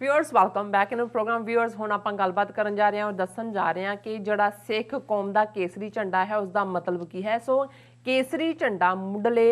Viewers welcome back in program. Viewers हुण आपां गलबात करन जा रहे हैं और दस्सण जा रहे हैं कि जिहड़ा सिख कौम दा केसरी झंडा है उसका मतलब की है। सो केसरी झंडा मुढ़ले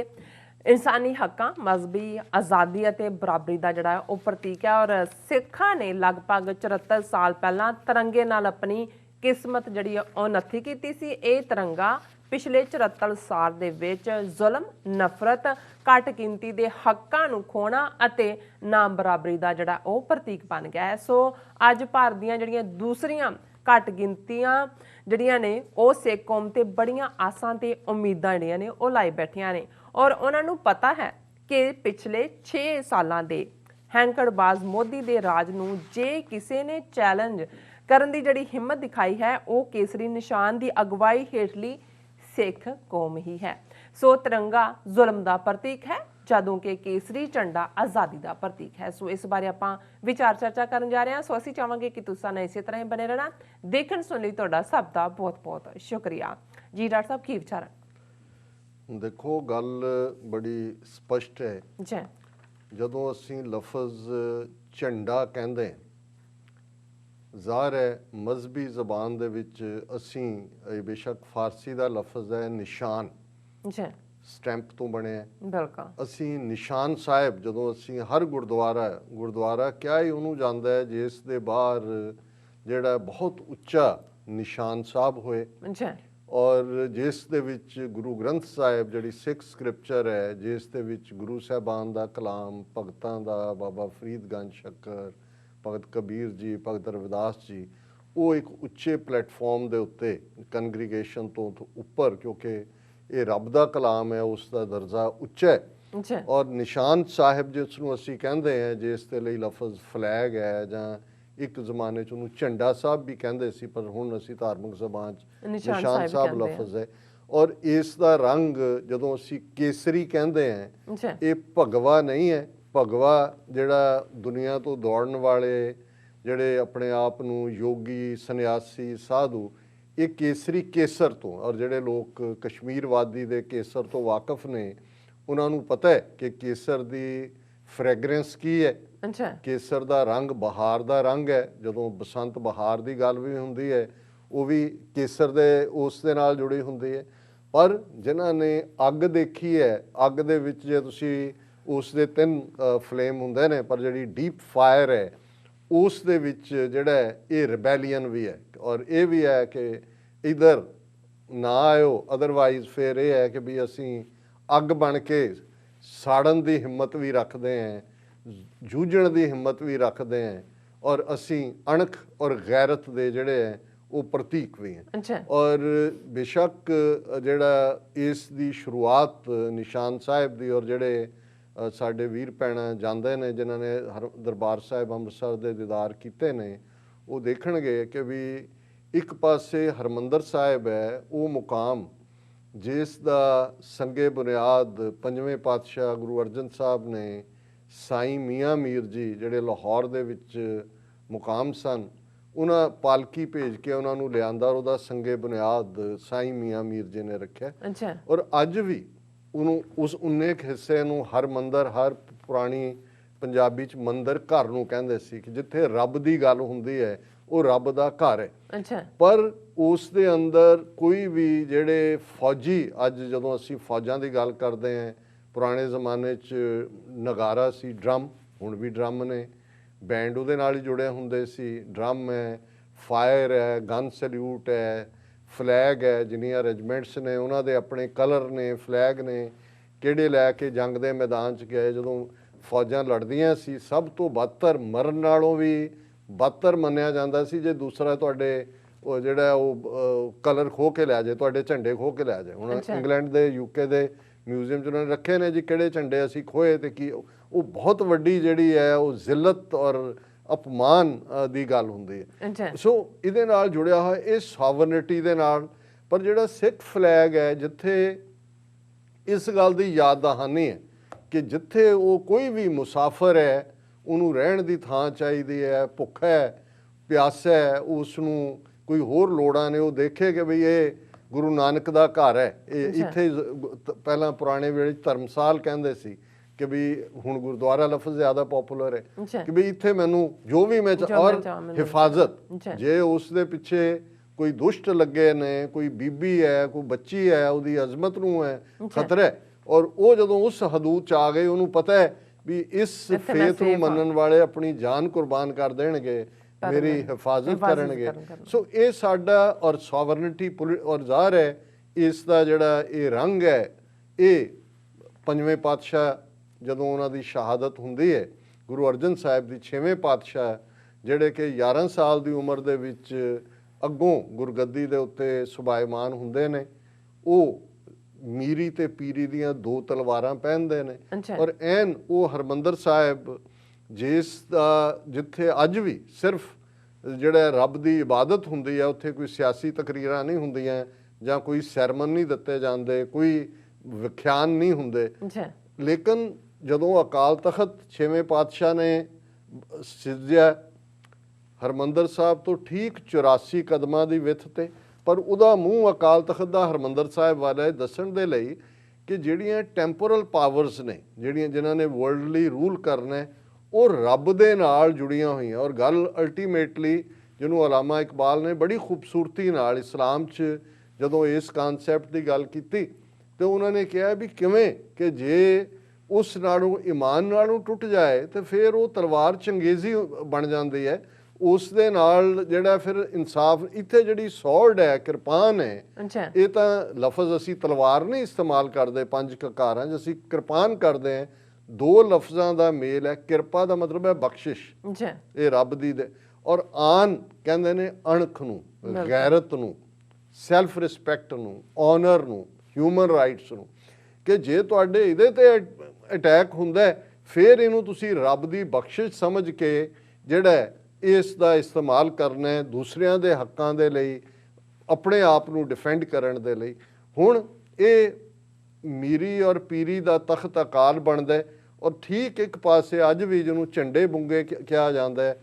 इंसानी हकों, मजहबी आज़ादी और बराबरी का जिहड़ा है वह प्रतीक है और सिखां ने लगभग 74 साल पहला तिरंगे नाल अपनी किस्मत जिहड़ी है वह नत्थी कीती सी। ये तिरंगा पिछले 74 साल दे विच जुल्म, नफरत, घट गिनती के हकों नूं खोना अते नाम बराबरी का जिहड़ा वह प्रतीक बन गया है। सो अज भारत दीयां जिहड़ियां दूसरियां घट गिनतियां जिहड़ियां ने वो सिख कौम ते बड़ियां आसां ते उम्मीदां जिहड़ियां ने वो लाई बैठियां ने और उन्हां नूं पता है कि पिछले 6 सालां दे हैंकड़बाज मोदी दे राज नूं जे किसी ने चैलेंज करन दी जिहड़ी हिम्मत दिखाई है वो केसरी निशान की अगवाई हेठली सिख कौम ही है। सो तिरंगा जुल्म का प्रतीक है जदों कि केसरी झंडा आज़ादी का प्रतीक है। सो इस बारे आपां विचार चर्चा करन जा रहे हैं। सो असीं चाहांगे कि तुसां ने इसी तरह ही बने रहना। देखण सुण लई तुहाडा सब दा बहुत बहुत शुक्रिया जी। डॉक्टर साहब की विचार? देखो गल बड़ी स्पष्ट है जी। जदों असीं लफज झंडा कहंदे ਜ਼ਾਹਰ है मजहबी ਜ਼ਬਾਨ ਦੇ ਵਿੱਚ ਅਸੀਂ बेशक फारसी ਦਾ ਲਫ਼ਜ਼ है निशान जी ਸਟੈਂਪ ਤੋਂ ਬਣਿਆ बिल्कुल ਅਸੀਂ ਨਿਸ਼ਾਨ ਸਾਹਿਬ ਜਦੋਂ ਅਸੀਂ ਹਰ ਗੁਰਦੁਆਰਾ ਕਿਆ ਹੀ ਉਹਨੂੰ ਜਾਂਦਾ ਹੈ ਜਿਸ ਦੇ ਬਾਹਰ ਜਿਹੜਾ ਬਹੁਤ ਉੱਚਾ ਨਿਸ਼ਾਨ ਸਾਹਿਬ ਹੋਏ जी ਔਰ ਜਿਸ ਦੇ ਵਿੱਚ ਗੁਰੂ ਗ੍ਰੰਥ ਸਾਹਿਬ ਜਿਹੜੀ ਸਿੱਖ ਸਕ੍ਰਿਪਚਰ ਹੈ ਜਿਸ ਦੇ ਵਿੱਚ ਗੁਰੂ ਸਾਹਿਬਾਨ ਦਾ ਕਲਾਮ, ਭਗਤਾਂ ਦਾ, ਬਾਬਾ ਫਰੀਦ ਗੰਜ ਸ਼ੱਕਰ, ਭਗਤ ਕਬੀਰ ਜੀ, ਭਗਤ ਰਵਿਦਾਸ ਜੀ, ਉਹ ਇੱਕ ਉੱਚੇ ਪਲੇਟਫਾਰਮ ਦੇ ਉੱਤੇ ਕੰਗਰੀਗੇਸ਼ਨ ਤੋਂ ਉੱਪਰ ਕਿਉਂਕਿ ਇਹ ਰੱਬ ਦਾ ਕਲਾਮ ਹੈ ਉਸ ਦਾ ਦਰਜਾ ਉੱਚਾ ਹੈ ਔਰ ਨਿਸ਼ਾਨ ਸਾਹਿਬ ਜਿਸ ਨੂੰ ਅਸੀਂ ਕਹਿੰਦੇ ਹਾਂ ਜਿਸ ਦੇ ਲਈ ਲਫ਼ਜ਼ ਫਲੈਗ ਹੈ ਜਾਂ ਇੱਕ ਜ਼ਮਾਨੇ 'ਚ ਉਹਨੂੰ ਝੰਡਾ ਸਾਹਿਬ ਵੀ ਕਹਿੰਦੇ ਸੀ ਪਰ ਹੁਣ ਅਸੀਂ ਧਾਰਮਿਕ ਜ਼ਬਾਨ 'ਚ ਨਿਸ਼ਾਨ ਸਾਹਿਬ ਲਫ਼ਜ਼ ਹੈ ਔਰ ਇਸ ਦਾ ਰੰਗ ਜਦੋਂ ਅਸੀਂ ਕੇਸਰੀ ਕਹਿੰਦੇ ਹਾਂ ਇਹ ਭਗਵਾ ਨਹੀਂ ਹੈ। ਭਗਵਾ ਜਿਹੜਾ ਦੁਨੀਆ ਤੋਂ ਦੌੜਨ ਵਾਲੇ ਜਿਹੜੇ ਆਪਣੇ ਆਪ ਨੂੰ ਯੋਗੀ, ਸੰਨਿਆਸੀ, ਸਾਧੂ, ਇਹ ਕੇਸਰੀ ਕੇਸਰ ਤੋਂ ਔਰ ਜਿਹੜੇ ਲੋਕ ਕਸ਼ਮੀਰ ਵਾਦੀ ਦੇ ਕੇਸਰ ਤੋਂ ਵਾਕਿਫ ਨੇ ਉਹਨਾਂ ਨੂੰ ਪਤਾ ਹੈ ਕਿ ਕੇਸਰ ਦੀ ਫ੍ਰੈਗਰੈਂਸ ਕੀ ਹੈ। ਕੇਸਰ ਦਾ ਰੰਗ ਬਹਾਰ ਦਾ ਰੰਗ ਹੈ। ਜਦੋਂ ਬਸੰਤ ਬਹਾਰ ਦੀ ਗੱਲ ਵੀ ਹੁੰਦੀ ਹੈ ਉਹ ਵੀ ਕੇਸਰ ਦੇ ਉਸ ਦੇ ਨਾਲ ਜੁੜੀ ਹੁੰਦੀ ਹੈ। ਪਰ ਜਿਨ੍ਹਾਂ ਨੇ ਅੱਗ ਦੇਖੀ ਹੈ, ਅੱਗ ਦੇ ਵਿੱਚ ਜੇ ਤੁਸੀਂ ਉਸ ਦੇ 3 ਫਲੇਮ ਹੁੰਦੇ ਨੇ ਪਰ ਜਿਹੜੀ ਡੀਪ ਫਾਇਰ ਹੈ ਉਸ ਦੇ ਵਿੱਚ ਜਿਹੜਾ ਇਹ ਰਿਬੈਲੀਅਨ ਵੀ ਹੈ ਔਰ ਇਹ ਵੀ ਹੈ ਕਿ ਇਧਰ ਨਾ ਆਇਓ ਅਦਰਵਾਈਜ਼ ਫਿਰ ਇਹ ਹੈ ਕਿ ਵੀ ਅਸੀਂ ਅੱਗ ਬਣ ਕੇ ਸਾੜਨ ਦੀ ਹਿੰਮਤ ਵੀ ਰੱਖਦੇ ਹਾਂ, ਜੂਝਣ ਦੀ ਹਿੰਮਤ ਵੀ ਰੱਖਦੇ ਹਾਂ ਔਰ ਅਸੀਂ ਅਣਖ ਔਰ ਗੈਰਤ ਦੇ ਜਿਹੜੇ ਹੈ ਉਹ ਪ੍ਰਤੀਕ ਵੀ ਹੈ। ਔਰ ਬੇਸ਼ੱਕ ਜਿਹੜਾ ਇਸ ਦੀ ਸ਼ੁਰੂਆਤ ਨਿਸ਼ਾਨ ਸਾਹਿਬ ਦੀ ਔਰ ਜਿਹੜੇ ਸਾਡੇ ਵੀਰ ਭੈਣਾਂ ਜਾਂਦੇ ਨੇ ਜਿਨ੍ਹਾਂ ਨੇ ਦਰਬਾਰ ਸਾਹਿਬ ਅੰਮ੍ਰਿਤਸਰ ਦੇ ਦੀਦਾਰ ਕੀਤੇ ਨੇ ਉਹ ਦੇਖਣਗੇ ਕਿ ਵੀ ਇੱਕ ਪਾਸੇ ਹਰਮੰਦਰ ਸਾਹਿਬ ਹੈ ਉਹ ਮੁਕਾਮ ਜਿਸ ਦਾ ਸੰਗੇ ਬੁਨਿਆਦ 5ਵੇਂ ਪਾਤਸ਼ਾਹ ਗੁਰੂ ਅਰਜਨ ਸਾਹਿਬ ਨੇ ਸਾਈਂ ਮੀਆਂ ਮੀਰ ਜੀ ਜਿਹੜੇ ਲਾਹੌਰ ਦੇ ਵਿੱਚ ਮੁਕਾਮ ਸਨ ਉਹਨਾਂ ਪਾਲਕੀ ਭੇਜ ਕੇ ਉਹਨਾਂ ਨੂੰ ਲਿਆਂਦਾ ਔਰ ਉਹਦਾ ਸੰਗੇ ਬੁਨਿਆਦ ਸਾਈਂ ਮੀਆਂ ਮੀਰ ਜੀ ਨੇ ਰੱਖਿਆ ਔਰ ਅੱਜ ਵੀ ਉਹਨੂੰ ਉਸ ਉਨੇ ਹਿੱਸੇ ਨੂੰ ਹਰ ਮੰਦਰ ਹਰ ਪੁਰਾਣੀ ਪੰਜਾਬੀ 'ਚ ਮੰਦਰ ਘਰ ਨੂੰ ਕਹਿੰਦੇ ਸੀ ਕਿ ਜਿੱਥੇ ਰੱਬ ਦੀ ਗੱਲ ਹੁੰਦੀ ਹੈ ਉਹ ਰੱਬ ਦਾ ਘਰ ਹੈ। ਪਰ ਉਸ ਦੇ ਅੰਦਰ ਕੋਈ ਵੀ ਜਿਹੜੇ ਫੌਜੀ ਅੱਜ ਜਦੋਂ ਅਸੀਂ ਫੌਜਾਂ ਦੀ ਗੱਲ ਕਰਦੇ ਹਾਂ ਪੁਰਾਣੇ ਜ਼ਮਾਨੇ 'ਚ ਨਗਾਰਾ ਸੀ, ਡਰਮ, ਹੁਣ ਵੀ ਡਰਮ ਨੇ, ਬੈਂਡ ਉਹਦੇ ਨਾਲ ਹੀ ਜੁੜੇ ਹੁੰਦੇ ਸੀ, ਡਰਮ ਹੈ, ਫਾਇਰ ਹੈ, ਗਨ ਸੈਲਿਊਟ ਹੈ, ਫਲੈਗ ਹੈ, ਜਿੰਨੀਆਂ ਰੈਜੀਮੈਂਟਸ ਨੇ ਉਹਨਾਂ ਦੇ ਆਪਣੇ ਕਲਰ ਨੇ, ਫਲੈਗ ਨੇ, ਕਿਹੜੇ ਲੈ ਕੇ ਜੰਗ ਦੇ ਮੈਦਾਨ 'ਚ ਗਏ ਜਦੋਂ ਫੌਜਾਂ ਲੜਦੀਆਂ ਸੀ ਸਭ ਤੋਂ ਬਦਤਰ ਮਰਨ ਨਾਲੋਂ ਵੀ ਬਦਤਰ ਮੰਨਿਆ ਜਾਂਦਾ ਸੀ ਜੇ ਦੂਸਰਾ ਤੁਹਾਡੇ ਉਹ ਜਿਹੜਾ ਉਹ ਕਲਰ ਖੋਹ ਕੇ ਲੈ ਜਾਏ, ਤੁਹਾਡੇ ਝੰਡੇ ਖੋਹ ਕੇ ਲੈ ਜਾਏ। ਹੁਣ ਇੰਗਲੈਂਡ ਦੇ UK ਦੇ ਮਿਊਜ਼ੀਅਮ 'ਚ ਉਹਨਾਂ ਨੇ ਰੱਖੇ ਨੇ ਜੀ ਕਿਹੜੇ ਝੰਡੇ ਅਸੀਂ ਖੋਏ ਤੇ ਕੀ ਉਹ ਬਹੁਤ ਵੱਡੀ ਜਿਹੜੀ ਹੈ ਉਹ ਜ਼ਿਲਤ ਔਰ ਅਪਮਾਨ ਦੀ ਗੱਲ ਹੁੰਦੀ ਹੈ। ਸੋ ਇਹਦੇ ਨਾਲ ਜੁੜਿਆ ਹੋਇਆ ਇਹ ਸੋਵਰਨਿਟੀ ਦੇ ਨਾਲ ਪਰ ਜਿਹੜਾ ਸਿੱਖ ਫਲੈਗ ਹੈ ਜਿੱਥੇ ਇਸ ਗੱਲ ਦੀ ਯਾਦ ਦਹਾਨੀ ਹੈ ਕਿ ਜਿੱਥੇ ਉਹ ਕੋਈ ਵੀ ਮੁਸਾਫਰ ਹੈ ਉਹਨੂੰ ਰਹਿਣ ਦੀ ਥਾਂ ਚਾਹੀਦੀ ਹੈ, ਭੁੱਖਾ ਹੈ, ਪਿਆਸਾ ਹੈ, ਉਸ ਨੂੰ ਕੋਈ ਹੋਰ ਲੋੜਾਂ ਨੇ, ਉਹ ਦੇਖੇ ਕਿ ਬਈ ਇਹ ਗੁਰੂ ਨਾਨਕ ਦਾ ਘਰ ਹੈ, ਇਹ ਇੱਥੇ ਪਹਿਲਾਂ ਪੁਰਾਣੇ ਵੇਲੇ ਧਰਮਸਾਲ ਕਹਿੰਦੇ ਸੀ ਕਿ ਵੀ ਹੁਣ ਗੁਰਦੁਆਰਾ ਲਫ਼ਜ਼ ਜ਼ਿਆਦਾ ਪਪੂਲਰ ਹੈ ਅੱਛਾ ਕਿ ਵੀ ਇੱਥੇ ਮੈਨੂੰ ਜੋ ਵੀ ਮੈਂ ਔਰ ਹਿਫਾਜ਼ਤ ਅੱਛਾ ਜੇ ਉਸ ਦੇ ਪਿੱਛੇ ਕੋਈ ਦੁਸ਼ਟ ਲੱਗੇ ਨੇ, ਕੋਈ ਬੀਬੀ ਹੈ, ਕੋਈ ਬੱਚੀ ਹੈ, ਉਹਦੀ ਅਜ਼ਮਤ ਨੂੰ ਹੈ ਖਤਰਾ ਹੈ, ਔਰ ਉਹ ਜਦੋਂ ਉਸ ਹਦੂਦ ਚ ਆ ਗਏ ਉਹਨੂੰ ਪਤਾ ਹੈ ਵੀ ਇਸ ਫੇਥ ਨੂੰ ਮੰਨਣ ਵਾਲੇ ਆਪਣੀ ਜਾਨ ਕੁਰਬਾਨ ਕਰ ਦੇਣਗੇ, ਮੇਰੀ ਹਿਫਾਜ਼ਤ ਕਰਨਗੇ। ਸੋ ਇਹ ਸਾਡਾ ਔਰ ਸੋਵਰਨਿਟੀ ਔਰ ਜ਼ਾਹਰ ਹੈ ਇਸ ਦਾ ਜਿਹੜਾ ਇਹ ਰੰਗ ਹੈ, ਇਹ ਪੰਜਵੇਂ ਪਾਤਸ਼ਾਹ ਜਦੋਂ ਉਹਨਾਂ ਦੀ ਸ਼ਹਾਦਤ ਹੁੰਦੀ ਹੈ, ਗੁਰੂ ਅਰਜਨ ਸਾਹਿਬ ਦੀ 6ਵੇਂ ਪਾਤਸ਼ਾਹ ਜਿਹੜੇ ਕਿ 11 ਸਾਲ ਦੀ ਉਮਰ ਦੇ ਵਿੱਚ ਅੱਗੋਂ ਗੁਰਗੱਦੀ ਦੇ ਉੱਤੇ ਸੁਭਾਇਮਾਨ ਹੁੰਦੇ ਨੇ, ਉਹ ਮੀਰੀ ਤੇ ਪੀਰੀ ਦੀਆਂ 2 ਤਲਵਾਰਾਂ ਪਹਿਨਦੇ ਨੇ ਔਰ ਐਨ ਉਹ ਹਰਮੰਦਰ ਸਾਹਿਬ ਜਿਸ ਦਾ ਜਿੱਥੇ ਅੱਜ ਵੀ ਸਿਰਫ ਜਿਹੜਾ ਰੱਬ ਦੀ ਇਬਾਦਤ ਹੁੰਦੀ ਹੈ, ਉੱਥੇ ਕੋਈ ਸਿਆਸੀ ਤਕਰੀਰਾਂ ਨਹੀਂ ਹੁੰਦੀਆਂ ਜਾਂ ਕੋਈ ਸੈਰਮਨ ਨਹੀਂ ਦਿੱਤੇ ਜਾਂਦੇ, ਕੋਈ ਵਿਖਿਆਨ ਨਹੀਂ ਹੁੰਦੇ, ਲੇਕਿਨ ਜਦੋਂ ਅਕਾਲ ਤਖਤ 6ਵੇਂ ਪਾਤਸ਼ਾਹ ਨੇ ਸਿਰਜਿਆ ਹਰਮੰਦਰ ਸਾਹਿਬ ਤੋਂ ਠੀਕ 84 ਕਦਮਾਂ ਦੀ ਵਿੱਥ ਤੇ, ਪਰ ਉਹਦਾ ਮੂੰਹ ਅਕਾਲ ਤਖਤ ਦਾ ਹਰਮੰਦਰ ਸਾਹਿਬ ਵਾਲਾ ਦੱਸਣ ਦੇ ਲਈ ਕਿ ਜਿਹੜੀਆਂ ਟੈਂਪੋਰਲ ਪਾਵਰਸ ਨੇ, ਜਿਨ੍ਹਾਂ ਨੇ ਵਰਲਡਲੀ ਰੂਲ ਕਰਨਾ, ਉਹ ਰੱਬ ਦੇ ਨਾਲ ਜੁੜੀਆਂ ਹੋਈਆਂ। ਔਰ ਗੱਲ ਅਲਟੀਮੇਟਲੀ ਜਿਹਨੂੰ ਅਲਾਮਾ ਇਕਬਾਲ ਨੇ ਬੜੀ ਖੂਬਸੂਰਤੀ ਨਾਲ ਇਸਲਾਮ 'ਚ ਜਦੋਂ ਇਸ ਕਨਸੈਪਟ ਦੀ ਗੱਲ ਕੀਤੀ ਤੇ ਉਹਨਾਂ ਨੇ ਕਿਹਾ ਵੀ ਕਿਵੇਂ ਕਿ ਜੇ ਉਸ ਨਾਲੋਂ ਈਮਾਨ ਨਾਲੋਂ ਟੁੱਟ ਜਾਏ ਤੇ ਫਿਰ ਉਹ ਤਲਵਾਰ ਚੰਗੇਜ਼ੀ ਬਣ ਜਾਂਦੀ ਹੈ, ਉਸ ਦੇ ਨਾਲ ਜਿਹੜਾ ਫਿਰ ਇਨਸਾਫ। ਇੱਥੇ ਜਿਹੜੀ ਸੌਰਡ ਹੈ, ਕਿਰਪਾਨ ਹੈ, ਇਹ ਤਾਂ ਲਫ਼ਜ਼ ਅਸੀਂ ਤਲਵਾਰ ਨਹੀਂ ਇਸਤੇਮਾਲ ਕਰਦੇ 5 ਕਕਾਰਾਂ 'ਚ, ਅਸੀਂ ਕਿਰਪਾਨ ਕਰਦੇ ਹਾਂ। 2 ਲਫ਼ਜ਼ਾਂ ਦਾ ਮੇਲ ਹੈ। ਕਿਰਪਾ ਦਾ ਮਤਲਬ ਹੈ ਬਖਸ਼ਿਸ਼, ਇਹ ਰੱਬ ਦੀ ਦੇ, ਔਰ ਆਨ ਕਹਿੰਦੇ ਨੇ ਅਣਖ ਨੂੰ, ਗੈਰਤ ਨੂੰ, ਸੈਲਫ ਰਿਸਪੈਕਟ ਨੂੰ, ਆਨਰ ਨੂੰ, ਹਿਊਮਨ ਰਾਈਟਸ ਨੂੰ, ਕਿ ਜੇ ਤੁਹਾਡੇ ਇਹਦੇ ਤੇ ਅਟੈਕ ਹੁੰਦਾ ਫਿਰ ਇਹਨੂੰ ਤੁਸੀਂ ਰੱਬ ਦੀ ਬਖਸ਼ਿਸ਼ ਸਮਝ ਕੇ ਜਿਹੜਾ ਇਸ ਦਾ ਇਸਤੇਮਾਲ ਕਰਨਾ ਹੈ ਦੂਸਰਿਆਂ ਦੇ ਹੱਕਾਂ ਦੇ ਲਈ, ਆਪਣੇ ਆਪ ਨੂੰ ਡਿਫੈਂਡ ਕਰਨ ਦੇ ਲਈ। ਹੁਣ ਇਹ ਮੀਰੀ ਔਰ ਪੀਰੀ ਦਾ ਤਖਤ ਅਕਾਲ ਬਣਦਾ ਔਰ ਠੀਕ ਇੱਕ ਪਾਸੇ ਅੱਜ ਵੀ ਜਿਹਨੂੰ ਝੰਡੇ ਬੁੰਗੇ ਕਿਹਾ ਜਾਂਦਾ ਹੈ,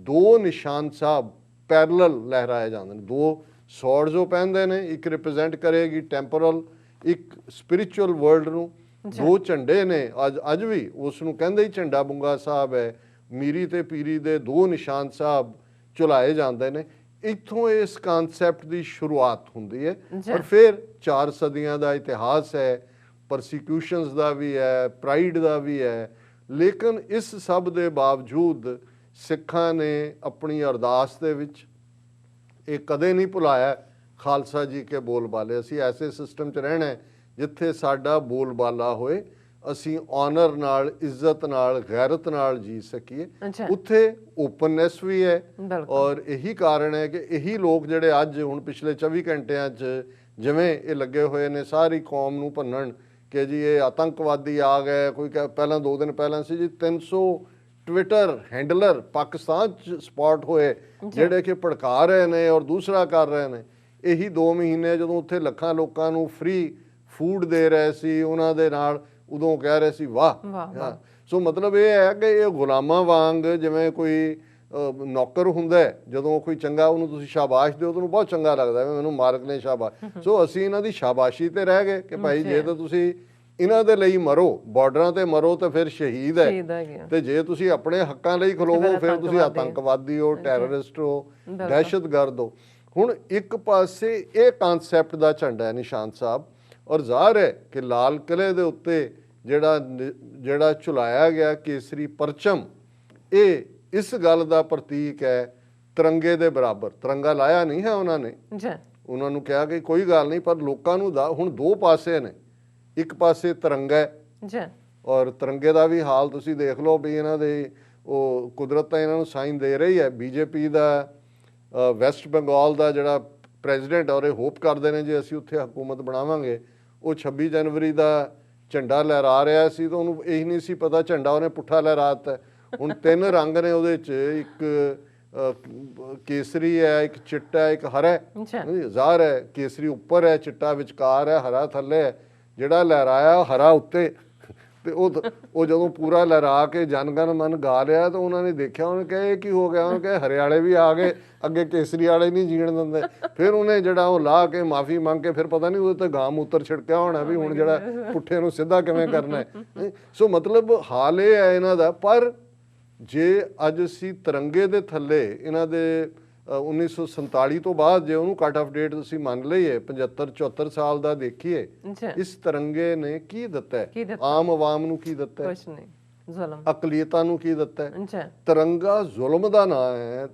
2 ਨਿਸ਼ਾਨ ਸਾਹਿਬ ਪੈਰਲਲ ਲਹਿਰਾਏ ਜਾਂਦੇ ਨੇ। 2 ਸੌਰਡ ਜੋ ਪਹਿਨਦੇ ਨੇ, ਇੱਕ ਰਿਪਰੈਜ਼ੈਂਟ ਕਰੇਗੀ ਟੈਂਪੋਰਲ, ਇੱਕ ਸਪਿਰਿਚੁਅਲ ਵਰਲਡ ਨੂੰ। 2 ਝੰਡੇ ਨੇ ਅੱਜ ਵੀ, ਉਸ ਨੂੰ ਕਹਿੰਦੇ ਹੀ ਝੰਡਾ ਬੁੰਗਾ ਸਾਹਿਬ ਹੈ। ਮੀਰੀ ਤੇ ਪੀਰੀ ਦੇ 2 ਨਿਸ਼ਾਨ ਸਾਹਿਬ ਚੁਲਾਏ ਜਾਂਦੇ ਨੇ। ਇੱਥੋਂ ਇਸ ਕਨਸੈਪਟ ਦੀ ਸ਼ੁਰੂਆਤ ਹੁੰਦੀ ਹੈ ਔਰ ਫਿਰ 4 ਸਦੀਆਂ ਦਾ ਇਤਿਹਾਸ ਹੈ, ਪਰਸੀਕਿਊਸ਼ਨਸ ਦਾ ਵੀ ਹੈ, ਪ੍ਰਾਈਡ ਦਾ ਵੀ ਹੈ। ਲੇਕਿਨ ਇਸ ਸਭ ਦੇ ਬਾਵਜੂਦ ਸਿੱਖਾਂ ਨੇ ਆਪਣੀ ਅਰਦਾਸ ਦੇ ਵਿੱਚ ਇਹ ਕਦੇ ਨਹੀਂ ਭੁਲਾਇਆ ਖਾਲਸਾ ਜੀ ਕੇ ਬੋਲਬਾਲੇ। ਅਸੀਂ ਐਸੇ ਸਿਸਟਮ 'ਚ ਰਹਿਣਾ ਜਿੱਥੇ ਸਾਡਾ ਬੋਲਬਾਲਾ ਹੋਏ, ਅਸੀਂ ਆਨਰ ਨਾਲ, ਇੱਜ਼ਤ ਨਾਲ, ਗੈਰਤ ਨਾਲ ਜੀ ਸਕੀਏ। ਉੱਥੇ ਓਪਨਨੈਸ ਵੀ ਹੈ ਔਰ ਇਹੀ ਕਾਰਨ ਹੈ ਕਿ ਇਹੀ ਲੋਕ ਜਿਹੜੇ ਅੱਜ ਹੁਣ ਪਿਛਲੇ 24 ਘੰਟਿਆਂ 'ਚ ਜਿਵੇਂ ਇਹ ਲੱਗੇ ਹੋਏ ਨੇ ਸਾਰੀ ਕੌਮ ਨੂੰ ਭੰਨਣ ਕਿ ਜੀ ਇਹ ਆਤੰਕਵਾਦੀ ਆ ਗਏ। ਕੋਈ ਪਹਿਲਾਂ 2 ਦਿਨ ਪਹਿਲਾਂ ਸੀ ਜੀ 300 ਟਵਿੱਟਰ ਹੈਂਡਲਰ ਪਾਕਿਸਤਾਨ 'ਚ ਸਪੌਟ ਹੋਏ ਜਿਹੜੇ ਕਿ ਭੜਕਾ ਰਹੇ ਨੇ ਔਰ ਦੂਸਰਾ ਕਰ ਰਹੇ ਨੇ। ਇਹੀ 2 ਮਹੀਨੇ ਜਦੋਂ ਉੱਥੇ ਲੱਖਾਂ ਲੋਕਾਂ ਨੂੰ ਫ੍ਰੀ ਫੂਡ ਦੇ ਰਹੇ ਸੀ, ਉਹਨਾਂ ਦੇ ਨਾਲ ਉਦੋਂ ਕਹਿ ਰਹੇ ਸੀ ਵਾਹ। ਸੋ ਮਤਲਬ ਇਹ ਹੈ ਕਿ ਇਹ ਗੁਲਾਮਾਂ ਵਾਂਗ ਜਿਵੇਂ ਕੋਈ ਨੌਕਰ ਹੁੰਦਾ, ਜਦੋਂ ਕੋਈ ਚੰਗਾ ਉਹਨੂੰ ਤੁਸੀਂ ਸ਼ਾਬਾਸ਼ ਦਿਓ ਤੁਹਾਨੂੰ ਬਹੁਤ ਚੰਗਾ ਲੱਗਦਾ, ਮੈਨੂੰ ਮਾਲਕ ਨੇ ਸ਼ਾਬਾਸ਼। ਸੋ ਅਸੀਂ ਇਹਨਾਂ ਦੀ ਸ਼ਾਬਾਸ਼ੀ ਤੇ ਰਹਿ ਗਏ ਕਿ ਭਾਈ ਜੇ ਤਾਂ ਤੁਸੀਂ ਇਹਨਾਂ ਦੇ ਲਈ ਮਰੋ, ਬਾਰਡਰਾਂ ਤੇ ਮਰੋ ਤਾਂ ਫਿਰ ਸ਼ਹੀਦ ਹੈ, ਤੇ ਜੇ ਤੁਸੀਂ ਆਪਣੇ ਹੱਕਾਂ ਲਈ ਖਲੋਵੋ ਫਿਰ ਤੁਸੀਂ ਆਤੰਕਵਾਦੀ ਹੋ, ਟੈਰਰਿਸਟ ਹੋ, ਦਹਿਸ਼ਤਗਰਦ ਹੋ। ਹੁਣ ਇੱਕ ਪਾਸੇ ਇਹ ਕਨਸੈਪਟ ਦਾ ਝੰਡਾ ਹੈ ਨਿਸ਼ਾਨ ਸਾਹਿਬ, ਔਰ ਜ਼ਾਹਰ ਹੈ ਕਿ ਲਾਲ ਕਿਲ੍ਹੇ ਦੇ ਉੱਤੇ ਜਿਹੜਾ ਝੁਲਾਇਆ ਗਿਆ ਕੇਸਰੀ ਪਰਚਮ, ਇਹ ਇਸ ਗੱਲ ਦਾ ਪ੍ਰਤੀਕ ਹੈ ਤਿਰੰਗੇ ਦੇ ਬਰਾਬਰ। ਤਿਰੰਗਾ ਲਾਇਆ ਨਹੀਂ ਹੈ ਉਹਨਾਂ ਨੇ, ਉਹਨਾਂ ਨੂੰ ਕਿਹਾ ਕਿ ਕੋਈ ਗੱਲ ਨਹੀਂ, ਪਰ ਲੋਕਾਂ ਨੂੰ ਹੁਣ 2 ਪਾਸੇ ਨੇ। ਇੱਕ ਪਾਸੇ ਤਿਰੰਗਾ ਹੈ ਔਰ ਤਿਰੰਗੇ ਦਾ ਵੀ ਹਾਲ ਤੁਸੀਂ ਦੇਖ ਲਓ ਵੀ ਇਹਨਾਂ ਦੇ ਉਹ ਕੁਦਰਤ ਤਾਂ ਇਹਨਾਂ ਨੂੰ ਸਾਈਨ ਦੇ ਰਹੀ ਹੈ। ਬੀਜੇਪੀ ਦਾ ਵੈਸਟ ਬੰਗਾਲ ਦਾ ਜਿਹੜਾ ਪ੍ਰੈਜ਼ੀਡੈਂਟ ਔਰ ਇਹ ਹੋਪ ਕਰਦੇ ਨੇ ਜੇ ਅਸੀਂ ਉੱਥੇ ਹਕੂਮਤ ਬਣਾਵਾਂਗੇ, ਉਹ 26 ਜਨਵਰੀ ਦਾ ਝੰਡਾ ਲਹਿਰਾ ਰਿਹਾ ਸੀ ਤਾਂ ਉਹਨੂੰ ਇਹ ਨਹੀਂ ਸੀ ਪਤਾ ਝੰਡਾ ਉਹਨੇ ਪੁੱਠਾ ਲਹਿਰਾਤਾ। ਹੁਣ 3 ਰੰਗ ਨੇ ਉਹਦੇ 'ਚ, ਇੱਕ ਕੇਸਰੀ ਹੈ, ਇੱਕ ਚਿੱਟਾ, ਇੱਕ ਹਰਾ। ਜ਼ਾਹਰ ਹੈ ਕੇਸਰੀ ਉੱਪਰ ਹੈ, ਚਿੱਟਾ ਵਿਚਕਾਰ ਹੈ, ਹਰਾ ਥੱਲੇ ਹੈ। ਜਿਹੜਾ ਲਹਿਰਾਇਆ ਹਰਾ ਉੱਤੇ ਤੇ ਉਹ ਜਦੋਂ ਪੂਰਾ ਲਹਿਰਾ ਕੇ ਜਨ ਗਣ ਮਨ ਗਾ ਲਿਆ ਤਾਂ ਉਹਨਾਂ ਨੇ ਦੇਖਿਆ, ਉਹਨੇ ਕਿਹਾ ਇਹ ਕੀ ਹੋ ਗਿਆ, ਉਹਨੇ ਕਿਹਾ ਹਰਿਆਲੇ ਵੀ ਆ ਗਏ, ਅੱਗੇ ਕੇਸਰੀ ਵਾਲੇ ਨਹੀਂ ਜੀਣ ਦਿੰਦੇ। ਫਿਰ ਉਹਨੇ ਜਿਹੜਾ ਉਹ ਲਾ ਕੇ ਮਾਫੀ ਮੰਗ ਕੇ ਫਿਰ ਪਤਾ ਨਹੀਂ ਉਹਦੇ ਤੇ ਗਾਂ ਮੂਤਰ ਛਿੜਕਿਆ ਹੋਣਾ ਵੀ ਹੁਣ ਜਿਹੜਾ ਪੁੱਠੇ ਨੂੰ ਸਿੱਧਾ ਕਿਵੇਂ ਕਰਨਾ ਹੈ। ਸੋ ਮਤਲਬ ਹਾਲ ਇਹ ਹੈ ਇਹਨਾਂ ਦਾ। ਪਰ ਜੇ ਅੱਜ ਅਸੀਂ ਤਿਰੰਗੇ ਦੇ ਥੱਲੇ ਇਹਨਾਂ ਦੇ 1947 ਤੋਂ ਬਾਅਦ ਜੇ ਉਹਨੂੰ ਕੱਟ ਆਫ ਡੇਟ ਅਸੀਂ ਮੰਨ ਲਈਏ 75 74 ਸਾਲ ਦਾ ਦੇਖੀਏ, ਇਸ ਤਿਰੰਗੇ ਨੇ ਕੀ ਦਿੱਤਾ ਹੈ, ਆਮ ਆਵਾਮ ਨੂੰ ਕੀ ਦਿੱਤਾ ਹੈ, ਕੁਛ ਨਹੀਂ, ਜ਼ੁਲਮ, ਅਕਲੀਅਤਾਂ ਨੂੰ ਕੀ ਦਿੱਤਾ ਹੈ। ਤਿਰੰਗਾ ਜ਼ੁਲਮ ਦਾ ਨਾਂ ਹੈ,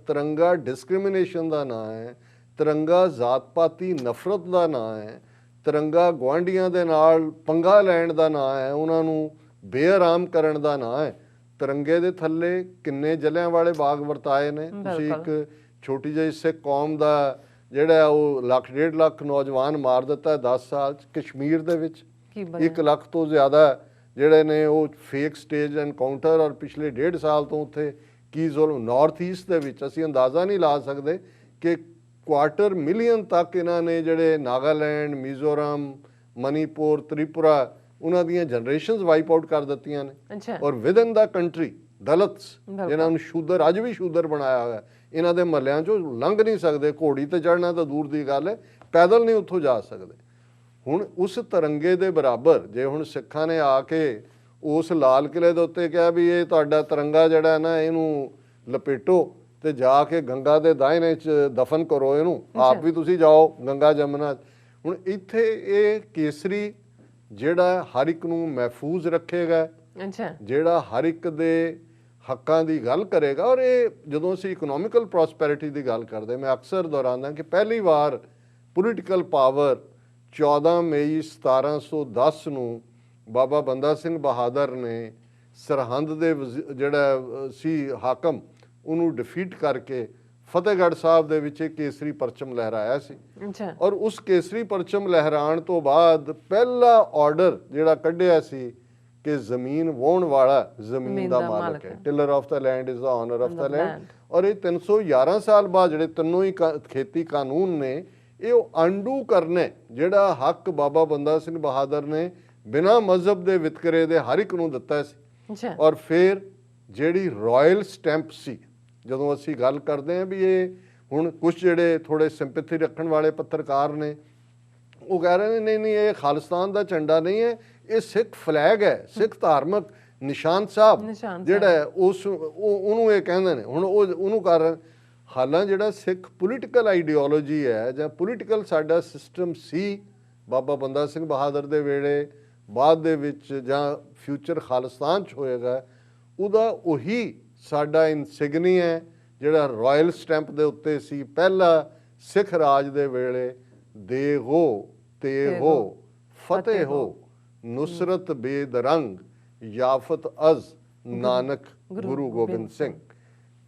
ਤਿਰੰਗਾ ਡਿਸਕ੍ਰਿਮੀਨੇਸ਼ਨ ਦਾ ਨਾਂ ਹੈ, ਤਿਰੰਗਾ ਜ਼ਾਤ-ਪਾਤੀ ਨਫ਼ਰਤ ਦਾ ਨਾਂ ਹੈ, ਤਿਰੰਗਾ ਗੁਆਂਢੀਆਂ ਦੇ ਨਾਲ ਪੰਗਾ ਲੈਣ ਦਾ ਨਾਂ ਹੈ, ਉਹਨਾਂ ਨੂੰ ਬੇਆਰਾਮ ਕਰਨ ਦਾ ਨਾਂ ਹੈ। ਤਿਰੰਗੇ ਦੇ ਥੱਲੇ ਕਿੰਨੇ ਜਲਿਆਂ ਵਾਲੇ ਬਾਗ ਵਰਤਾਏ ਨੇ। ਤੁਸੀਂ ਇੱਕ ਛੋਟੀ ਜਿਹੀ ਸਿੱਖ ਕੌਮ ਦਾ ਜਿਹੜਾ ਉਹ 1.5 ਲੱਖ ਨੌਜਵਾਨ ਮਾਰ ਦਿੱਤਾ 10 ਸਾਲ 'ਚ। ਕਸ਼ਮੀਰ ਦੇ ਵਿੱਚ 1 ਲੱਖ ਤੋਂ ਜ਼ਿਆਦਾ ਜਿਹੜੇ ਨੇ ਉਹ ਫੇਕ ਸਟੇਜ ਐਨਕਾਊਂਟਰ, ਔਰ ਪਿਛਲੇ 1.5 ਸਾਲ ਤੋਂ ਉੱਥੇ ਕੀ ਜ਼ੁਲਮ। ਨਾਰਥ ਈਸਟ ਦੇ ਵਿੱਚ ਅਸੀਂ ਅੰਦਾਜ਼ਾ ਨਹੀਂ ਲਾ ਸਕਦੇ ਕਿ 250,000 ਤੱਕ ਇਹਨਾਂ ਨੇ ਜਿਹੜੇ ਨਾਗਾਲੈਂਡ, ਮਿਜ਼ੋਰਮ, ਮਨੀਪੁਰ, ਤ੍ਰਿਪੁਰਾ, ਉਹਨਾਂ ਦੀਆਂ ਜਨਰੇਸ਼ਨਸ ਵਾਈਪ ਆਊਟ ਕਰ ਦਿੱਤੀਆਂ ਨੇ। ਔਰ ਵਿਦਨ ਦਾ ਕੰਟਰੀ ਦਲਿਤਸ ਜਿਹਨਾਂ ਨੂੰ ਸ਼ੂਦਰ ਅੱਜ ਵੀ ਸ਼ੂਦਰ ਬਣਾਇਆ ਹੋਇਆ, ਇਹਨਾਂ ਦੇ ਮਹੱਲਿਆਂ 'ਚੋਂ ਲੰਘ ਨਹੀਂ ਸਕਦੇ। ਘੋੜੀ ਤੇ ਚੜ੍ਹਨਾ ਤਾਂ ਦੂਰ ਦੀ ਗੱਲ ਹੈ, ਪੈਦਲ ਨਹੀਂ ਉੱਥੋਂ ਜਾ ਸਕਦੇ। ਹੁਣ ਉਸ ਤਿਰੰਗੇ ਦੇ ਬਰਾਬਰ ਜੇ ਹੁਣ ਸਿੱਖਾਂ ਨੇ ਆ ਕੇ ਉਸ ਲਾਲ ਕਿਲੇ ਦੇ ਉੱਤੇ ਕਿਹਾ ਵੀ ਇਹ ਤੁਹਾਡਾ ਤਿਰੰਗਾ ਜਿਹੜਾ ਨਾ ਇਹਨੂੰ ਲਪੇਟੋ ਤੇ ਜਾ ਕੇ ਗੰਗਾ ਦੇ ਦਾਇਨੇ 'ਚ ਦਫਨ ਕਰੋ ਇਹਨੂੰ, ਆਪ ਵੀ ਤੁਸੀਂ ਜਾਓ ਗੰਗਾ ਜਮਨਾ। ਹੁਣ ਇੱਥੇ ਇਹ ਕੇਸਰੀ ਜਿਹੜਾ ਹਰ ਇੱਕ ਨੂੰ ਮਹਿਫੂਜ਼ ਰੱਖੇਗਾ, ਜਿਹੜਾ ਹਰ ਇੱਕ ਦੇ ਹੱਕਾਂ ਦੀ ਗੱਲ ਕਰੇਗਾ। ਔਰ ਇਹ ਜਦੋਂ ਅਸੀਂ ਇਕਨੋਮਿਕਲ ਪ੍ਰੋਸਪੈਰਿਟੀ ਦੀ ਗੱਲ ਕਰਦੇ, ਮੈਂ ਅਕਸਰ ਦੁਹਰਾਉਂਦਾ ਕਿ ਪਹਿਲੀ ਵਾਰ ਪੋਲੀਟੀਕਲ ਪਾਵਰ 14 ਮਈ 1710 ਨੂੰ ਬਾਬਾ ਬੰਦਾ ਸਿੰਘ ਬਹਾਦਰ ਨੇ ਸਰਹੰਦ ਦੇ ਜਿਹੜਾ ਸੀ ਹਾਕਮ, ਉਹਨੂੰ ਡਿਫੀਟ ਕਰਕੇ ਫਤਿਹਗੜ੍ਹ ਸਾਹਿਬ ਦੇ ਵਿੱਚ ਕੇਸਰੀ ਪਰਚਮ ਲਹਿਰਾਇਆ ਸੀ। ਔਰ ਉਸ ਕੇਸਰੀ ਪਰਚਮ ਲਹਿਰਾਉਣ ਤੋਂ ਬਾਅਦ ਪਹਿਲਾ ਆਰਡਰ ਜਿਹੜਾ ਕੱਢਿਆ ਸੀ ਕਿ ਜ਼ਮੀਨ ਵਾਹੁਣ ਵਾਲਾ ਜ਼ਮੀਨ ਦਾ ਮਾਲਕ ਹੈ, tiller of the land is the owner of the land. ਔਰ ਇਹ 311 ਸਾਲ ਬਾਅਦ ਜਿਹੜੇ ਤਿੰਨੋਂ ਹੀ ਖੇਤੀ ਕਾਨੂੰਨ ਨੇ ਇਹ ਉਹ ਅੰਡੂ ਕਰਨੇ, ਜਿਹੜਾ ਹੱਕ ਬਾਬਾ ਬੰਦਾ ਸਿੰਘ ਬਹਾਦਰ ਨੇ ਬਿਨਾਂ ਮਜ਼ਹਬ ਦੇ ਵਿਤਕਰੇ ਦੇ ਹਰ ਇੱਕ ਨੂੰ ਦਿੱਤਾ ਸੀ। ਔਰ ਫਿਰ ਜਿਹੜੀ ਰਾਇਲ ਸਟੈਂਪ ਸੀ, ਜਦੋਂ ਅਸੀਂ ਗੱਲ ਕਰਦੇ ਹਾਂ ਵੀ ਇਹ ਹੁਣ ਕੁਝ ਜਿਹੜੇ ਥੋੜੇ ਸਿੰਪੈਥੀ ਰੱਖਣ ਵਾਲੇ ਪੱਤਰਕਾਰ ਨੇ ਉਹ ਕਹਿ ਰਹੇ ਨੇ ਨਹੀਂ ਇਹ ਖਾਲਿਸਤਾਨ ਦਾ ਝੰਡਾ ਨਹੀਂ ਹੈ, ਇਹ ਸਿੱਖ ਫਲੈਗ ਹੈ, ਸਿੱਖ ਧਾਰਮਿਕ ਨਿਸ਼ਾਨ ਸਾਹਿਬ ਜਿਹੜਾ ਹੈ ਉਹਨੂੰ ਇਹ ਕਹਿੰਦੇ ਨੇ। ਹੁਣ ਉਹਨੂੰ ਕਾਰਨ ਹਾਲਾਂ ਜਿਹੜਾ ਸਿੱਖ ਪੋਲੀਟੀਕਲ ਆਈਡੀਓਲੋਜੀ ਹੈ ਜਾਂ ਪੋਲੀਟੀਕਲ ਸਾਡਾ ਸਿਸਟਮ ਸੀ ਬਾਬਾ ਬੰਦਾ ਸਿੰਘ ਬਹਾਦਰ ਦੇ ਵੇਲੇ, ਬਾਅਦ ਦੇ ਵਿੱਚ ਜਾਂ ਫਿਊਚਰ ਖਾਲਿਸਤਾਨ 'ਚ ਹੋਏਗਾ, ਉਹਦਾ ਉਹੀ ਸਾਡਾ ਇਨਸਿਗਨੀ ਹੈ ਜਿਹੜਾ ਰਾਇਲ ਸਟੈਂਪ ਦੇ ਉੱਤੇ ਸੀ ਪਹਿਲਾ ਸਿੱਖ ਰਾਜ ਦੇ ਵੇਲੇ, ਦੇ ਹੋ ਤੇ ਹੋ ਫਤਿਹ ਹੋ ਨੁਸਰਤ ਬੇਦਰੰਗ ਯਾਫਤ ਅਜ਼ ਨਾਨਕ ਗੁਰੂ ਗੋਬਿੰਦ ਸਿੰਘ।